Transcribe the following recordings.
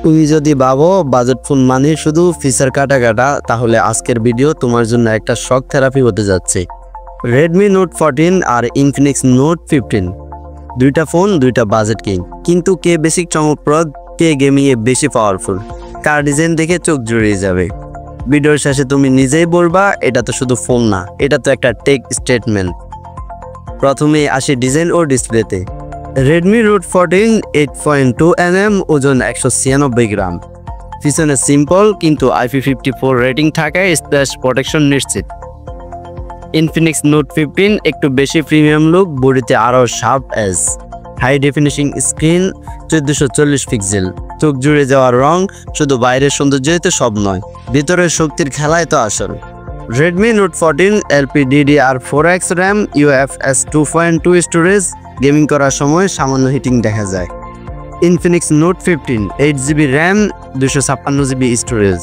তুমি যদি ভাবো বাজেট ফোন মানে শুধু ফিচার কাটা তাহলে আজকের ভিডিও তোমার জন্য একটা শক থেরাপি হতে যাচ্ছে। রেডমি নোট 14 আর ইনফিনিক্স নোট 15 দুইটা ফোন দুইটা বাজেট কিং, কিন্তু কে বেশি চমকপ্রদ, কে গেমিংয়ে বেশি পাওয়ারফুল, কার ডিজাইন দেখে চোখ জুড়িয়ে যাবে। ভিডিওর শেষে তুমি নিজেই বলবা এটা তো শুধু ফোন না, এটা তো একটা টেক স্টেটমেন্ট। প্রথমে আসে ডিজাইন ও ডিসপ্লেতে। রেডমি নোট 14 8.2mm, ওজন 196 গ্রাম। পিছনে সিম্পল কিন্তু IP54 রেটিং থাকায় স্প্ল্যাশ প্রোটেকশন নিশ্চিত। ইনফিনিক্স নোট 15 একটু বেশি প্রিমিয়াম লুক, বডিতে আরও sharp edge, high definition screen, 1440 pixel, চোখ জুড়ে যাওয়ার রং। শুধু বাইরের সৌন্দর্যই তো সব নয়, ভিতরের শক্তির খেলায় তো আসল। Redmi note 14 LPDDR4X RAM, UFS 2.2 storage, gaming করার সময় সামান্য হিটিং দেখা যায়। Infinix note 15 8GB RAM, 256GB storage,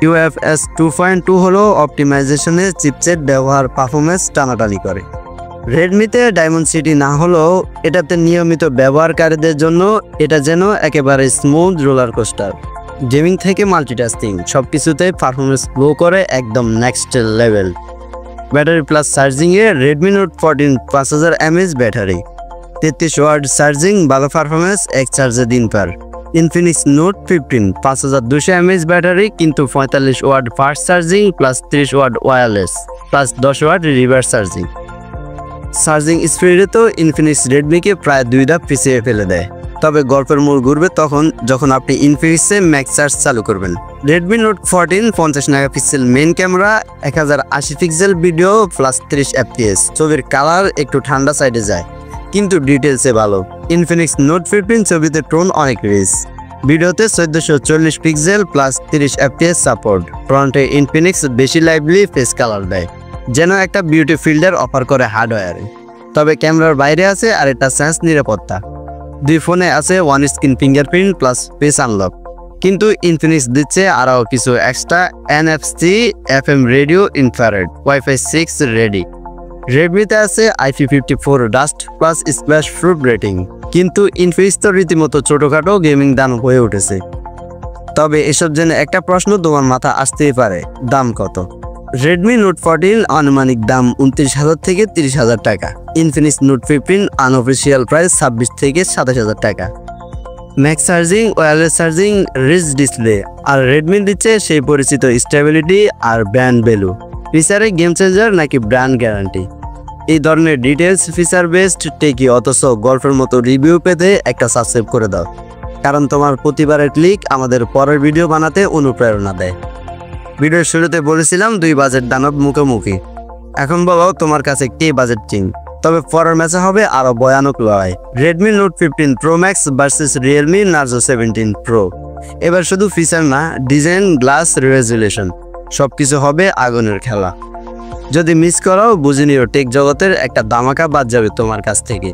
UFS 2.2 হলো অপটিমাইজেশনে চিপসেট ব্যবহার, পারফরমেন্স টানাটানি করে। রেডমিতে ডায়মন্ড সিটি না হলেও এটাতে নিয়মিত ব্যবহারকারীদের জন্য এটা যেন একেবারে স্মুথ রোলার কোস্টার। গেমিং থেকে মাল্টিটাস্কিং সবকিছুতে পারফরমেন্স গ্লো করে একদম নেক্সট লেভেল। ব্যাটারি প্লাস চার্জিংয়ে Redmi note 14 5000 mAh battery, 33 watt charging, ভালো পারফরমেন্স, এক চার্জে দিন পার। ইনফিনিক্স নোট 15 5200 mAh ব্যাটারি, কিন্তু 45 watt fast charging plus 30 watt wireless plus 10 watt reverse charging. Charging স্পিডে তো ইনফিনিক্স রেডমিকে প্রায় 2 ধাপ পিছিয়ে ফেলে দেয়। তবে গল্পের মোড় ঘুরবে যখন আপনি ইনফিনিক্সে ম্যাক্স চার্জ চালু করবেন। Redmi note 14 50 megapixel main camera, 1080 pixel video plus 30 fps, ছবির কালার একটু ঠান্ডা সাইডে যায় কিন্তু ডিটেলসে ভালো। ইনফিনিক্স নোট 15 ছবিতে টোন অনেক রিচ, ভিডিওতে 1440 পিক্সেল প্লাস 30 fps সাপোর্ট। ফ্রন্টে ইনফিনিক্স বেশি লাইভলি ফেস কালার দেয়, যেন একটা বিউটি ফিল্টার অফার করে হার্ডওয়্যারে। তবে ক্যামেরার বাইরে আছে আর একটা সেন্স নিরাপত্তা। দুই ফোনে আছে on screen fingerprint plus face unlock, কিন্তু ইনফিনিক্স দিচ্ছে আরও কিছু extra, NFC, FM radio, infrared, Wi-Fi 6 ready. রেডমিতে আছে IP54 dust plus splash proof rating, কিন্তু ইনফিনিক্স তো রীতিমতো ছোটোখাটো গেমিং দাম হয়ে উঠেছে। তবে এসব জেনে একটা প্রশ্ন তোমার মাথা আসতেই পারে, দাম কত? রেডমি নোট 14 আনুমানিক দাম 29,000 থেকে 30,000 টাকা। ইনফিনিক্স নোট 15 আনঅফিসিয়াল প্রাইস 26 থেকে 27,000 টাকা। Max charging, wireless charging, rich display, আর রেডমি দিচ্ছে সেই পরিচিত স্টেবিলিটি আর ব্র্যান্ড ভ্যালু। ফিচারে গেম চেঞ্জার নাকি ব্র্যান্ড গ্যারান্টি? এই ধরনের ডিটেলস, ফিচার বেসড, টেকি অথচ গল্পের মতো রিভিউ পেতে একটা সাবস্ক্রাইব করে দাও, কারণ তোমার প্রতিবারের ক্লিক আমাদের পরের ভিডিও বানাতে অনুপ্রেরণা দেয়। ভিডিওর শুরুতে বলেছিলাম দুই বাজেট দানব মুখোমুখি, এখন বলো তোমার কাছে কে বাজেট কিং? তবে পরের ম্যাচে হবে আরও ভয়ানক লড়াই। Redmi note 15 pro max versus Realme Narzo 17 pro. এবার শুধু ফিচার না, ডিজাইন, গ্লাস, রেজুলেশন সবকিছু হবে আগুনের খেলা। যদি মিস করাও বুঝে নিও, টেক জগতের একটা ধামাকা বাদ যাবে তোমার কাছ থেকে।